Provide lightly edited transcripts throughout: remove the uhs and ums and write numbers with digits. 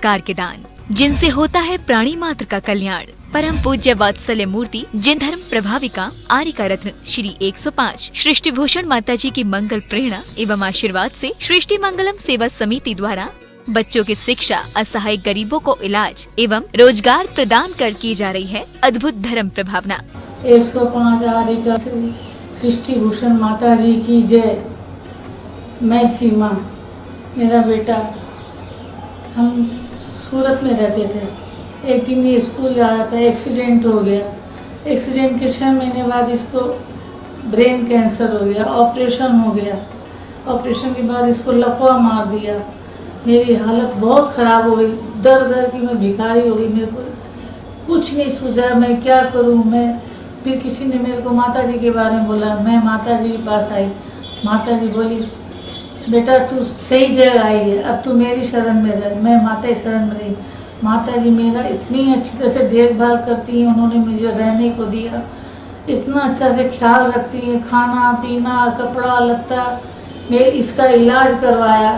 चमत्कार के दान, जिनसे होता है प्राणी मात्र का कल्याण। परम पूज्य वात्सल्य मूर्ति जिन धर्म प्रभाविका आर्यका रत्न श्री 105 सृष्टि भूषण माता जी की मंगल प्रेरणा एवं आशीर्वाद से सृष्टि मंगलम सेवा समिति द्वारा बच्चों की शिक्षा, असहाय गरीबों को इलाज एवं रोजगार प्रदान कर की जा रही है अद्भुत धर्म प्रभावना। 105 आर्यका सृष्टि भूषण माता जी की जय। मैं सीमा, मेरा बेटा, हम सूरत में रहते थे। एक दिन ये स्कूल जा रहा था, एक्सीडेंट हो गया। एक्सीडेंट के 6 महीने बाद इसको ब्रेन कैंसर हो गया, ऑपरेशन हो गया। ऑपरेशन के बाद इसको लकवा मार दिया। मेरी हालत बहुत ख़राब हो गई, दर दर की मैं भिखारी हो गई। मेरे को कुछ नहीं सूझा, मैं क्या करूं। मैं फिर किसी ने मेरे को माता जी के बारे में बोला, मैं माता जी के पास आई। माता जी बोली, बेटा तू सही जगह आई है, अब तू मेरी शरण में रह। मैं माता की शरण में रही। माता जी मेरा इतनी अच्छी तरह से देखभाल करती हैं, उन्होंने मुझे रहने को दिया, इतना अच्छा से ख्याल रखती हैं, खाना पीना, कपड़ा लत्ता, मैं इसका इलाज करवाया।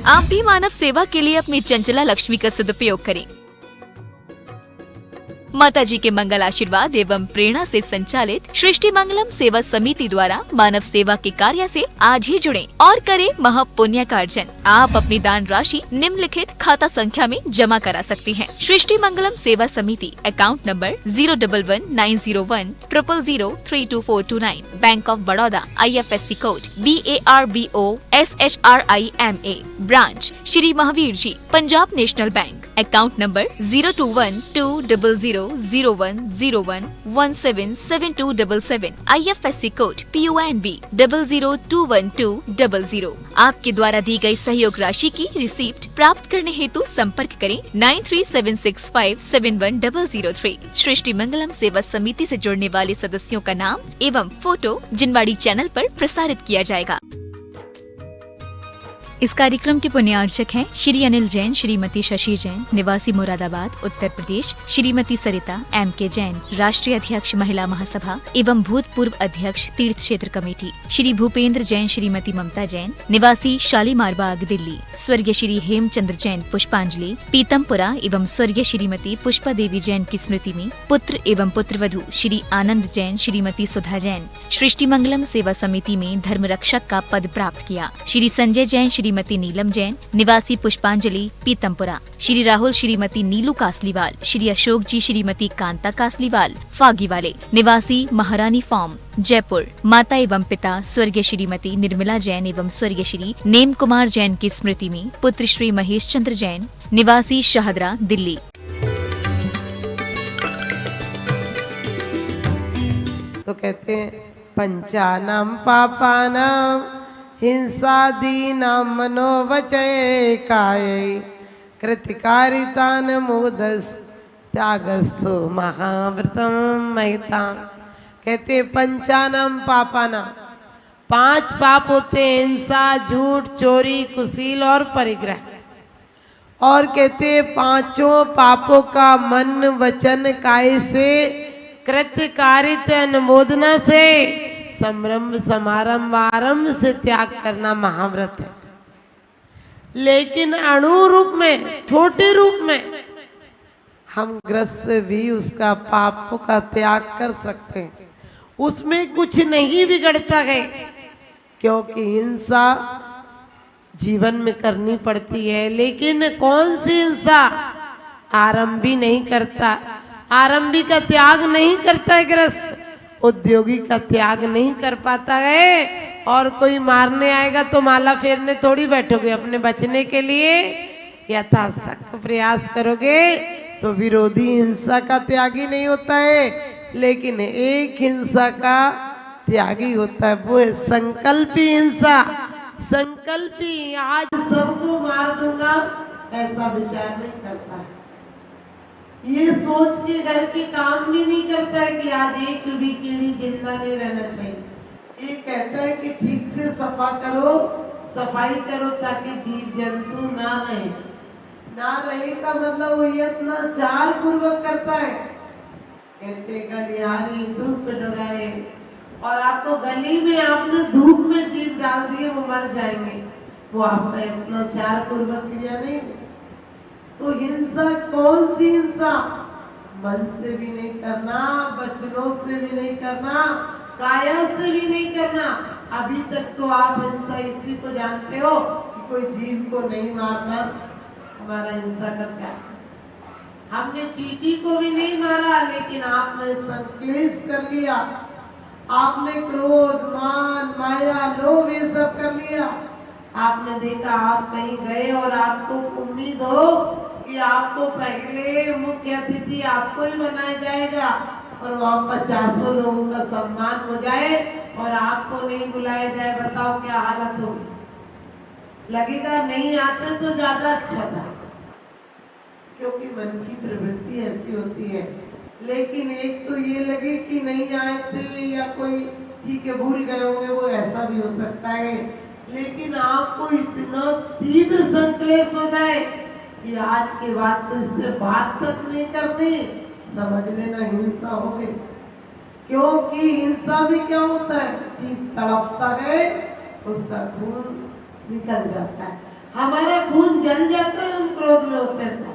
आप भी मानव सेवा के लिए अपनी चंचला लक्ष्मी का सदुपयोग करें। माता जी के मंगल आशीर्वाद एवं प्रेरणा से संचालित सृष्टि मंगलम सेवा समिति द्वारा मानव सेवा के कार्य से आज ही जुड़ें और करें महापुण्य का अर्जन। आप अपनी दान राशि निम्नलिखित खाता संख्या में जमा करा सकती हैं। सृष्टि Mangalam Seva Samiti, account number 0119010003249, bank of Baroda, IFSC code BARBOSHRIMA, branch Shri Mahavir ji, Punjab national bank, account number 0212000101177277, IFSC code PONB 0021200। आपके द्वारा दी गई सहयोग राशि की रिसीप्ट प्राप्त करने हेतु संपर्क करें 9376571003। सृष्टि मंगलम सेवा समिति से जुड़ने वाले सदस्यों का नाम एवं फोटो जिनवाड़ी चैनल पर प्रसारित किया जाएगा। इस कार्यक्रम के पुण्यार्चक हैं श्री अनिल जैन, श्रीमती शशि जैन, निवासी मुरादाबाद, उत्तर प्रदेश, श्रीमती सरिता MK जैन, राष्ट्रीय अध्यक्ष महिला महासभा एवं भूतपूर्व अध्यक्ष तीर्थ क्षेत्र कमेटी, श्री भूपेंद्र जैन, श्रीमती ममता जैन, निवासी शालीमार बाग, दिल्ली, स्वर्गीय श्री हेमचंद्र जैन पुष्पांजलि, पीतमपुरा एवं स्वर्गीय श्रीमती पुष्पा देवी जैन की स्मृति में पुत्र एवं पुत्रवधू श्री आनंद जैन, श्रीमती सुधा जैन सृष्टि मंगलम सेवा समिति में धर्म रक्षक का पद प्राप्त किया। श्री संजय जैन, श्रीमती नीलम जैन, निवासी पुष्पांजलि, पीतमपुरा, श्री राहुल, श्रीमती नीलू कासलीवाल, श्री अशोक जी, श्रीमती कांता कासलीवाल, फागी वाले, निवासी महारानी फार्म, जयपुर, माता एवं पिता स्वर्गीय श्रीमती निर्मला जैन एवं स्वर्गीय श्री नेम कुमार जैन की स्मृति में पुत्र श्री महेश चंद्र जैन, निवासी शाहदरा, दिल्ली। तो कहते हैं पंचानां पापानां हिंसादीनां मनोवचये काये कृतिकारितान मुदस त्यागस्तु महाव्रतम महिता। कहते पंचानां पापानां, 5 पाप होते हैं, हिंसा, झूठ, चोरी, कुशील और परिग्रह। और कहते 5 पापों का मन वचन काय से कृत्य कारित अनुमोदना से संभ्रम समारंभ आरंभ से त्याग करना महाव्रत है। लेकिन अणु रूप में, छोटे रूप में हम ग्रस्त भी उसका पापों का त्याग कर सकते हैं, उसमें कुछ नहीं बिगड़ता है। क्योंकि हिंसा जीवन में करनी पड़ती है, लेकिन कौन सी हिंसा? आरंभी नहीं करता, आरंभी का त्याग नहीं करता है ग्रस्त, उद्योगी का त्याग नहीं कर पाता है। और कोई मारने आएगा तो माला फेरने थोड़ी बैठोगे, अपने बचने के लिए यथाशक्ति प्रयास करोगे। तो विरोधी हिंसा का त्यागी नहीं होता है, लेकिन एक हिंसा का त्यागी होता है, वो है संकल्पी हिंसा। संकल्पी आज सबको मार दूंगा ऐसा विचार नहीं करता है, ये सोच के घर के काम भी नहीं करता है कि आज एक भी कीड़ी जिंदा नहीं रहना चाहिए। ये कहता है कि ठीक से सफा करो, सफाई करो ताकि जीव जंतु ना रहे। ना रहे का मतलब वो ये इतना चार पूर्वक करता है। कहते गलियारी धूप डराए, और आपको गली में आपने धूप में जीव डाल दिए, वो मर जाएंगे। वो आपका इतना चार पूर्वक क्रिया नहीं। तो हिंसा कौन सी हिंसा? मन से भी नहीं करना, वचनों से भी नहीं करना, काया से भी नहीं करना। अभी तक तो आप हिंसा इसी को जानते हो कि कोई जीव को नहीं मारना हमारा हिंसा का त्याग है। हमने चींटी को भी नहीं मारा, लेकिन आपने संक्लेश कर लिया, आपने क्रोध, मान, माया, लोभ ये सब कर लिया। आपने देखा आप कहीं गए और आपको उम्मीद हो कि आपको पहले मुख्य अतिथि आपको ही बनाया जाएगा और वहाँ 50 लोगों का सम्मान हो जाए और आपको नहीं बुलाया जाए। बताओ क्या हालत होगी? लगेगा नहीं आते तो ज्यादा अच्छा था, क्योंकि मन की प्रवृत्ति ऐसी होती है। लेकिन एक तो ये लगे कि नहीं आए थे या कोई ठीक है भूल गए होंगे, वो ऐसा भी हो सकता है। लेकिन आपको इतना तीव्र संक्लेश हो जाए कि आज के बाद तो इससे बात तक नहीं करनी, समझ लेना हिंसा हो गई। क्योंकि हिंसा में क्या होता है? जीव तड़पता है, उसका खून निकल जाता है। हमारा खून जल जाता है हम क्रोध में होते हैं तो,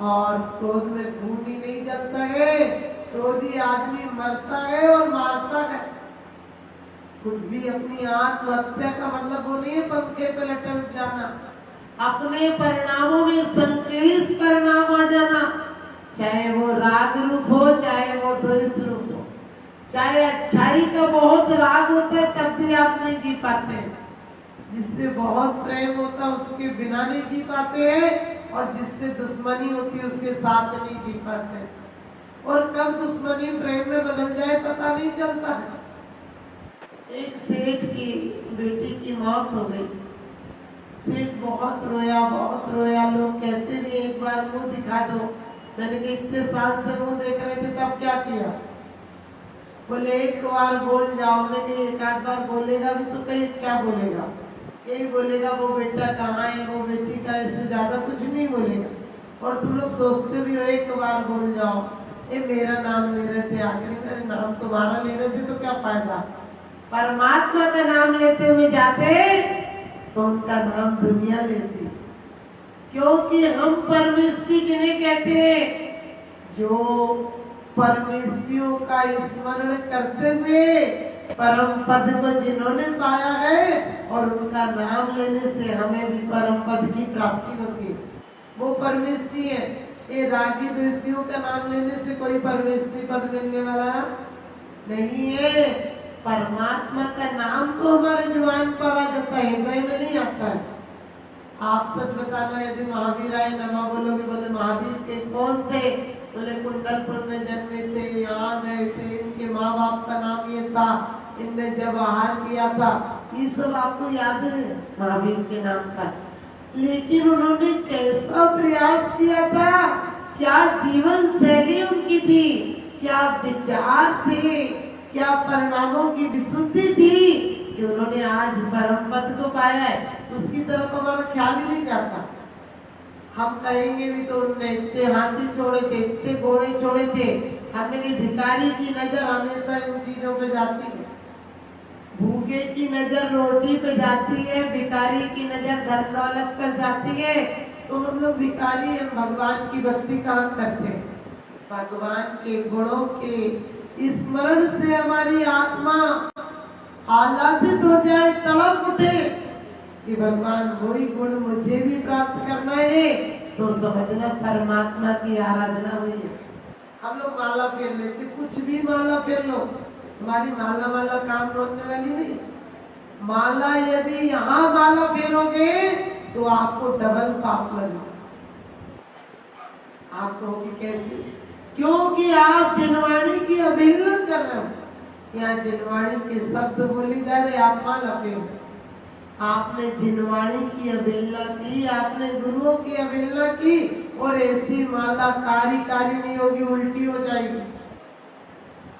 और क्रोध में खून ही नहीं जलता है। क्रोधी आदमी मरता है और मारता है खुद भी। अपनी आत्महत्या का मतलब वो नहीं है पंखे पे लटक जाना, अपने परिणामों में संक्लेश परिणाम आ जाना, चाहे वो राग रूप हो, चाहे वो द्वेष रूप हो। चाहे अच्छाई का बहुत राग होता है तब भी आप नहीं जी पाते हैं, जिससे बहुत प्रेम होता है उसके बिना नहीं जी पाते हैं, और जिससे दुश्मनी होती है उसके साथ नहीं जी पाते। और कब दुश्मनी प्रेम में बदल जाए पता नहीं चलता है। एक सेठ की बेटी की मौत हो गई। सेठ बहुत रोया, बहुत रोया। लोग कहते नहीं एक बार मुंह दिखा दो। मैंने कहा इतने साल से मुंह देख रहे थे तब क्या किया? बोले एक बार बोल जाओ। मैंने कहा एक आध बार बोलेगा भी तो कहीं क्या बोलेगा? यही बोलेगा वो बेटा कहाँ है, वो बेटी का, इससे ज्यादा कुछ नहीं बोलेगा। और तुम लोग सोचते भी हो एक बार बोल जाओ। ये मेरा नाम ले रहे थे, आखिरी मेरे नाम तुम्हारा ले रहे थे तो क्या फायदा? परमात्मा का नाम लेते हुए जाते तो उनका नाम दुनिया लेती। क्योंकि हम परमेष्ठी किन्हें कहते हैं? जो परमेष्ठियों का स्मरण करते हुए परम पद को जिन्होंने पाया है, और उनका नाम लेने से हमें भी परम पद की प्राप्ति होती है, वो परमेष्ठी है। ये रागी द्वेषियों का नाम लेने से कोई परमेष्ठी पद मिलने वाला नहीं है। परमात्मा का नाम तो हमारे जुबान पर आ जाता है, हृदय में नहीं आता है। आप सच बताना, यदि महावीर आए नमा बोलोगे, बोले महावीर के कौन थे? बोले कुंडलपुर में जन्मे थे, यहाँ गए थे, इनके माँ बाप का नाम ये था, इनने जब आहार किया था, ये सब आपको याद है महावीर के नाम पर। लेकिन उन्होंने कैसा प्रयास किया था, क्या जीवन शैली उनकी थी, क्या विचार थे, क्या परिणामों की विशुद्धि थी कि उन्होंने आज परम पद को पाया है। उसकी तरफ हमारा ख्याल ही नहीं जाता। हम कहेंगे भी तो उनने इतने हाथी छोड़े थे, इतने घोड़े छोड़े थे। हमने कहा भिखारी की नजर हमेशा इन चीजों पे जाती है, भूखे की नजर रोटी पे जाती है, भिखारी की नजर धन दौलत पर जाती है। तो हम लोग भिखारी हैं, भगवान की भक्ति कहाँ करते हैं? भगवान के गुणों के स्मरण से हमारी आत्मा आह्लादित हो जाए, तड़प उठे कि भगवान वही गुण मुझे भी प्राप्त करना है, तो समझना परमात्मा की आराधना हुई है। हम लोग माला फेर लेते, कुछ भी माला फेर लो, हमारी माला माला काम होने वाली नहीं। माला यदि यहाँ माला फेरोगे तो आपको डबल पाप लगेगा। आप कहोगे कैसे? क्योंकि आप जिनवाणी की अवहेलना कर रहे हो। यहाँ जिनवाणी के शब्द बोली जा रहे, आप माला फेर, आपने जिनवाणी की अवहेलना की, आपने गुरुओं की अवहेलना की, और ऐसी माला कारी कारी नहीं होगी, उल्टी हो जाएगी।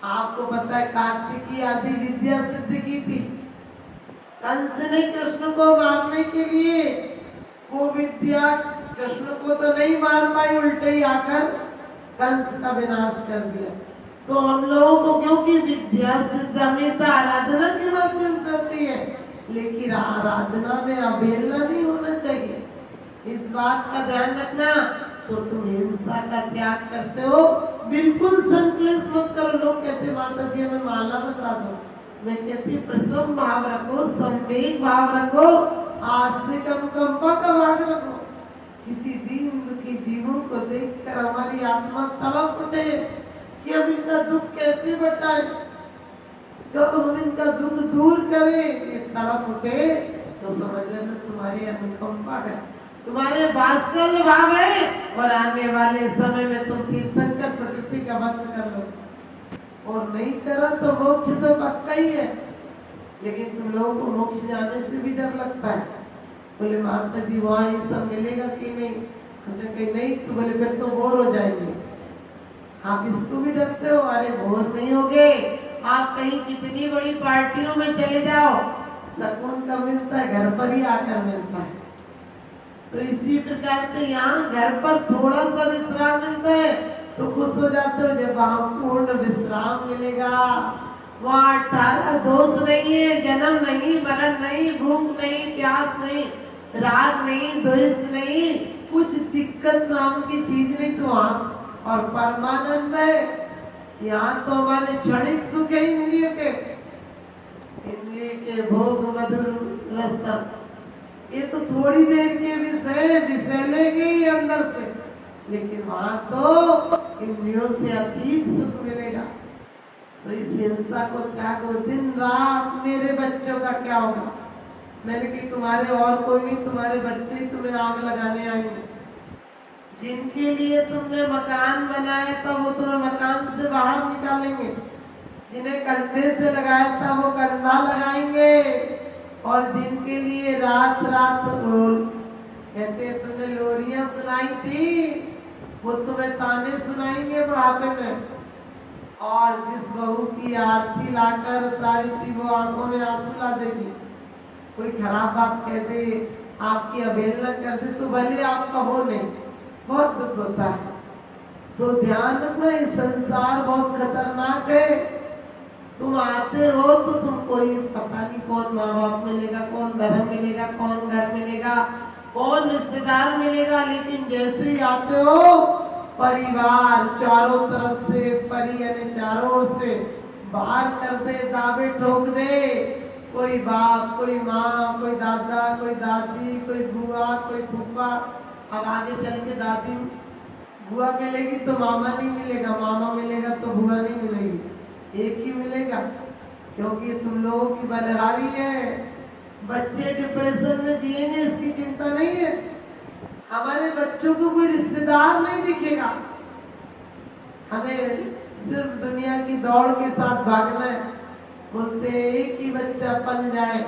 आपको पता है कार्तिकी आदि विद्या सिद्ध की थी। कंस ने कृष्ण को मारने के लिए वो विद्या, कृष्ण को तो नहीं मार पाई, उल्टे ही आकर कंस का विनाश कर दिया। तो हम लोगों को, क्योंकि विद्या सिद्ध हमेशा आराधना के माध्यम से होती है, लेकिन आराधना में अवहेलना नहीं होना चाहिए। इस बात का ध्यान रखना। तो तुम हिंसा का त्याग करते हो, बिल्कुल संकलेश मत करो। लोग कहते माता जी हमें माला बता दो, मैं कहती प्रसन्न भाव रखो, संवेग भाव रखो, आस्तिक अनुकंपा का भाव रखो। किसी दीन दुखी जीवों को देखकर हमारी आत्मा तड़प उठे कि हम इनका दुख कैसे बटाएं, कब हम इनका दुख दूर करें। ये तड़प उठे तो समझ लेना तुम्हारी अनुकंपा है, तुम्हारे वात्सल्य भाव है, और आने वाले समय में तुम कीर्तन कर प्रकृति का बंद कर लो। और नहीं करो तो मोक्ष तो पक्का ही है। लेकिन तुम लोगों को मोक्ष जाने से भी डर लगता है। बोले माता जी वहाँ ये सब मिलेगा कि नहीं? हमने कही नहीं। तो बोले फिर तो बोर हो जाएंगे। आप इसको भी डरते हो? अरे बोर नहीं होगे। आप कहीं कितनी बड़ी पार्टियों में चले जाओ, सुकून का मिलता है, घर पर ही आकर मिलता है। तो इसी प्रकार से यहाँ घर पर थोड़ा सा विश्राम मिलता है तो खुश हो जाते हो। जब वहाँ पूर्ण विश्राम मिलेगा, वहाँ 18 दोष नहीं है, जन्म नहीं, मरण नहीं, भूख नहीं, प्यास नहीं, राग नहीं, द्वेष नहीं, कुछ दिक्कत नाम की चीज नहीं। तो वहाँ और परमानंद है। यहाँ तो हमारे क्षणिक सुख है इंद्रियों के, इंद्रिय के भोग मधुर रस, ये तो थोड़ी देर के विषय विषैलेंगे ही अंदर से। लेकिन वहां तो इंद्रियों से अतीत सुख मिलेगा। तो इस हिंसा को त्यागो। दिन रात मेरे बच्चों का क्या होगा? मैंने कही तुम्हारे और कोई नहीं, तुम्हारे बच्चे ही तुम्हें आग लगाने आएंगे। जिनके लिए तुमने मकान बनाया था वो तुम्हें मकान से बाहर निकालेंगे, जिन्हें कंधे से लगाया था वो कंधा लगाएंगे, और जिनके लिए रात रात रोल कहते तुमने लोरियां सुनाई थी वो तुम्हें ताने सुनाएंगे बुढ़ापे में। और जिस बहू की आरती लाकर उतारी थी वो आंखों में आंसू ला देगी। कोई खराब बात कह दे, आपकी अवहेलना कर दे तो भले आपका हो नहीं, बहुत दुख होता है। तो ध्यान रखना, ये संसार बहुत खतरनाक है। तुम आते हो तो तुमको ये पता नहीं कौन माँ बाप मिलेगा, कौन धर्म मिलेगा, कौन घर मिलेगा, कौन रिश्तेदार मिलेगा। लेकिन जैसे ही आते हो परिवार चारों तरफ से, परी यानी चारों ओर से बाहर कर दे, दावे ठोक दे। कोई बाप, कोई माँ, कोई दादा, कोई दादी, कोई बुआ, कोई फूफा। अब आगे चल के दादी बुआ मिलेगी तो मामा नहीं मिलेगा, मामा मिलेगा तो बुआ नहीं मिलेगी, एक ही मिलेगा। क्योंकि तुम लोगों की बलहारी है। बच्चे डिप्रेशन में जिएंगे इसकी चिंता नहीं है। हमारे बच्चों को कोई रिश्तेदार नहीं दिखेगा। हमें सिर्फ दुनिया की दौड़ के साथ भागना है। बोलते एक ही बच्चा पल जाए।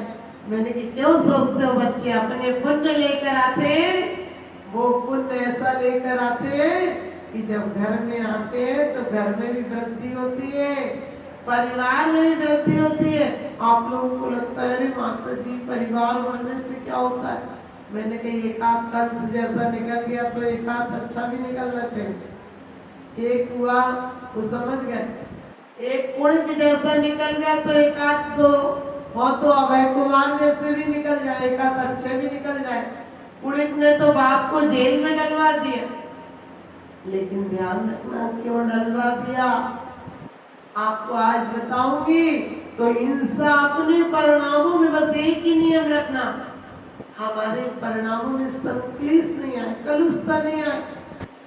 मैंने कि क्यों सोचते हो बच्चे अपने पुण्य लेकर आते हैं? वो पुण्य ऐसा लेकर आते हैं कि जब घर में आते हैं तो घर में भी वृद्धि होती है, परिवार में भी वृद्धि होती है। आप लोगों को लगता है अरे माता जी परिवार बढ़ने से क्या होता है? मैंने कही एक आध कंस जैसा निकल गया तो एक आध अच्छा भी निकलना चाहिए। एक हुआ तो समझ गए, एक कुणक जैसा निकल गया तो एक आध दो, और तो अभय कुमार जैसे भी निकल जाए, एक आध अच्छे भी निकल जाए। कुणक ने तो बाप को जेल में डलवा दिया। लेकिन ध्यान रखना क्यों डलवा दिया आपको आज बताऊंगी। तो हिंसा अपने परिणामों में बस एक ही नियम रखना, हमारे परिणामों में संक्लेश नहीं आए, कलुषता नहीं आए।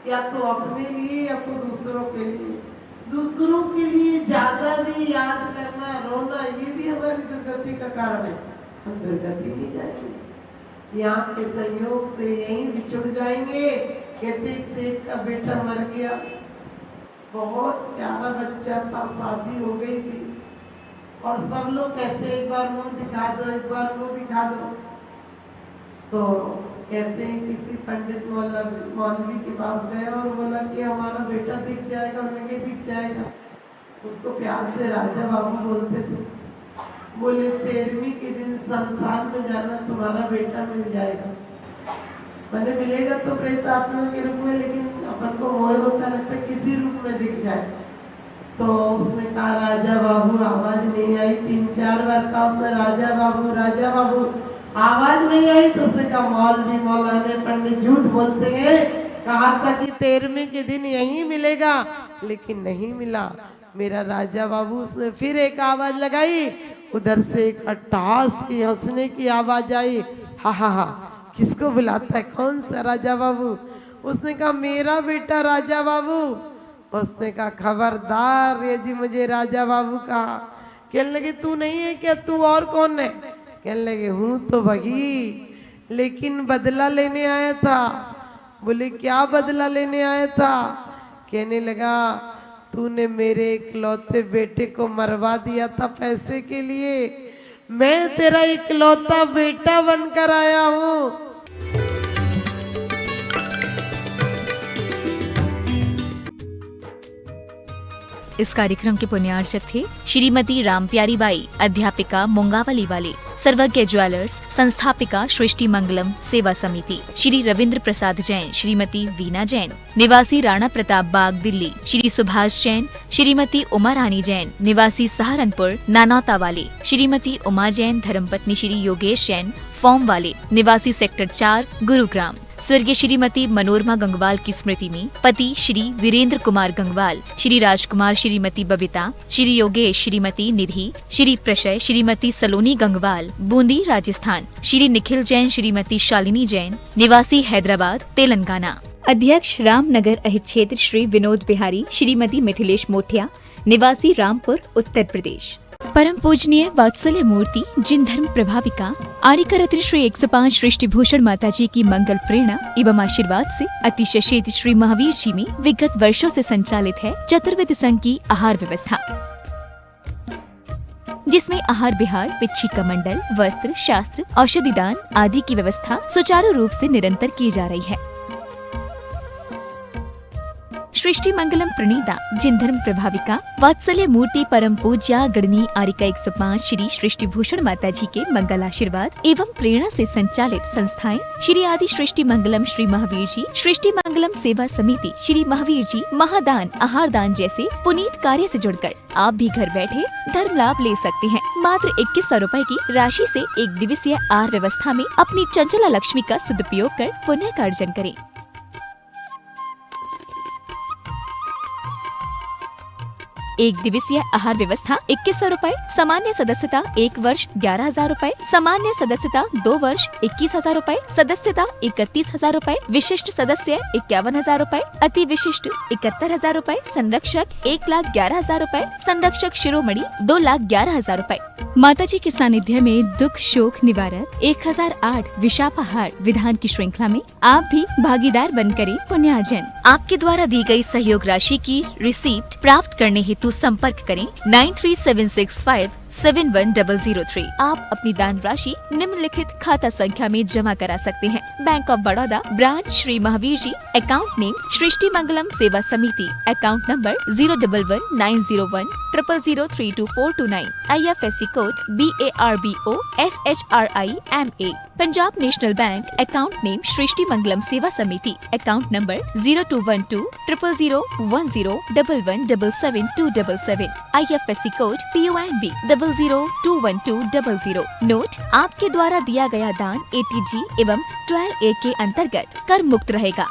या तो अपने लिए या तो दूसरों के लिए। दूसरों के लिए ज्यादा भी याद करना, रोना, ये भी हमारी दुर्गति का कारण है। हम दुर्गति नहीं जाएंगे। यहाँ के संयोग से यहीं बिछुड़ जाएंगे। कहते एक सेठ का बेटा मर गया, बहुत प्यारा बच्चा था, शादी हो गई थी, और सब लोग कहते एक बार मुंह दिखा दो, एक बार मुंह दिखा दो। तो कहते हैं किसी पंडित मौलवी के पास गए और बोला कि हमारा बेटा दिख जाएगा। उन्होंने कहा दिख जाएगा। उसको प्यार से राजा बाबू बोलते थे। बोले 13वीं के दिन संसार में जाना, तुम्हारा बेटा मिल जाएगा। मैंने मिलेगा तो प्रेत आत्मा के रूप में, लेकिन अपन को मोह होता लगता किसी रूप में दिख जाए। तो उसने कहा राजा बाबू, आवाज नहीं आई, 3-4 बार कहा उसने राजा बाबू, राजा बाबू। आवाज नहीं आई तो उसने कहा मौलवी मौलाने पंडित झूठ बोलते हैं, कहा था कि 13वें के दिन यही मिलेगा, लेकिन नहीं मिला। मेरा राजा बाबू उसने फिर एक आवाज लगाई, उधर से एक अट्टहास की हंसने की आवाज आई। हा हा हा, किसको बुलाता है, कौन सा राजा बाबू? उसने कहा मेरा बेटा राजा बाबू। उसने कहा खबरदार यदि मुझे राजा बाबू कहा। कहने लगे तू नहीं है क्या, तू और कौन है? कहने लगे हूँ तो भगी, लेकिन बदला लेने आया था। बोले क्या बदला लेने आया था? कहने लगा तूने मेरे इकलौते बेटे को मरवा दिया था पैसे के लिए, मैं तेरा इकलौता बेटा बनकर आया हूँ। इस कार्यक्रम के पुण्यार्चक थे श्रीमती रामप्यारी बाई, अध्यापिका मुंगावली वाले, सर्वज्ञ ज्वेलर्स, संस्थापिका सृष्टि मंगलम सेवा समिति, श्री रविंद्र प्रसाद जैन, श्रीमती वीना जैन, निवासी राणा प्रताप बाग दिल्ली, श्री सुभाष जैन, श्रीमती उमा रानी जैन, निवासी सहारनपुर नानौता वाले, श्रीमती उमा जैन, धर्मपत्नी श्री योगेश जैन, फॉर्म वाले, निवासी सेक्टर 4 गुरुग्राम। स्वर्गीय श्रीमती मनोरमा गंगवाल की स्मृति में पति श्री वीरेंद्र कुमार गंगवाल, श्री राजकुमार श्रीमती बबीता, श्री योगेश श्रीमती निधि, श्री प्रशय श्रीमती सलोनी गंगवाल, बूंदी राजस्थान, श्री निखिल जैन श्रीमती शालिनी जैन, निवासी हैदराबाद तेलंगाना। अध्यक्ष रामनगर अहित क्षेत्र श्री विनोद बिहारी, श्रीमती मिथिलेश मोठिया, निवासी रामपुर उत्तर प्रदेश। परम पूजनीय वात्सल्य मूर्ति जिन धर्म प्रभाविका आर्यका रत्न श्री 105 सृष्टि भूषण माता जी की मंगल प्रेरणा एवं आशीर्वाद से अतिशय क्षेत्र श्री महावीर जी में विगत वर्षों से संचालित है चतुर्विध संघ की आहार व्यवस्था, जिसमें आहार विहार, पिच्छी कमंडल, वस्त्र, शास्त्र, औषधि दान आदि की व्यवस्था सुचारू रूप से निरंतर की जा रही है। सृष्टि मंगलम प्रणीता जिन धर्म प्रभाविका वात्सल्य मूर्ति परम पूज्या गणनी आर्यका 105 श्री सृष्टि भूषण माता जी के मंगल आशीर्वाद एवं प्रेरणा से संचालित संस्थाएं श्री आदि सृष्टि मंगलम श्री महावीर जी, सृष्टि मंगलम सेवा समिति, श्री महावीर जी, महादान, आहार दान जैसे पुनीत कार्य से जुड़कर आप भी घर बैठे धर्म लाभ ले सकते हैं। मात्र 2100 रुपए की राशि से एक दिवसीय आहार व्यवस्था में अपनी चंचला लक्ष्मी का सदुपयोग कर पुण्य का अर्जन करें। एक दिवसीय आहार व्यवस्था 2100 रुपए, सामान्य सदस्यता 1 वर्ष 11,000 रुपए, सामान्य सदस्यता 2 वर्ष 21,000 रुपए, सदस्यता 31,000 रुपए, विशिष्ट सदस्य 51,000 रुपए, अति विशिष्ट 71,000 रुपए, संरक्षक 1,11,000 रुपए, संरक्षक शिरोमणि 2,11,000 रुपए। माता जी के सानिध्य में दुख शोक निवारक 1008 विशापाहार विधान की श्रृंखला में आप भी भागीदार बनकर पुण्यार्जन। आपके द्वारा दी गई सहयोग राशि की रिसीप्ट प्राप्त करने हेतु संपर्क करें 9376571003। आप अपनी दान राशि निम्नलिखित खाता संख्या में जमा करा सकते हैं। Bank of Baroda, branch Shri Mahavir ji, account name Srishti Mangalam Seva Samiti, account number 011901000322429, IFSC code BARBO SHRIMA। Punjab national bank, account name Srishti Mangalam Seva Samiti, account number 0212000117172277, IFSC code PONB 00212000। Note: आपके द्वारा दिया गया दान ATG एवं 12A के अंतर्गत कर मुक्त रहेगा।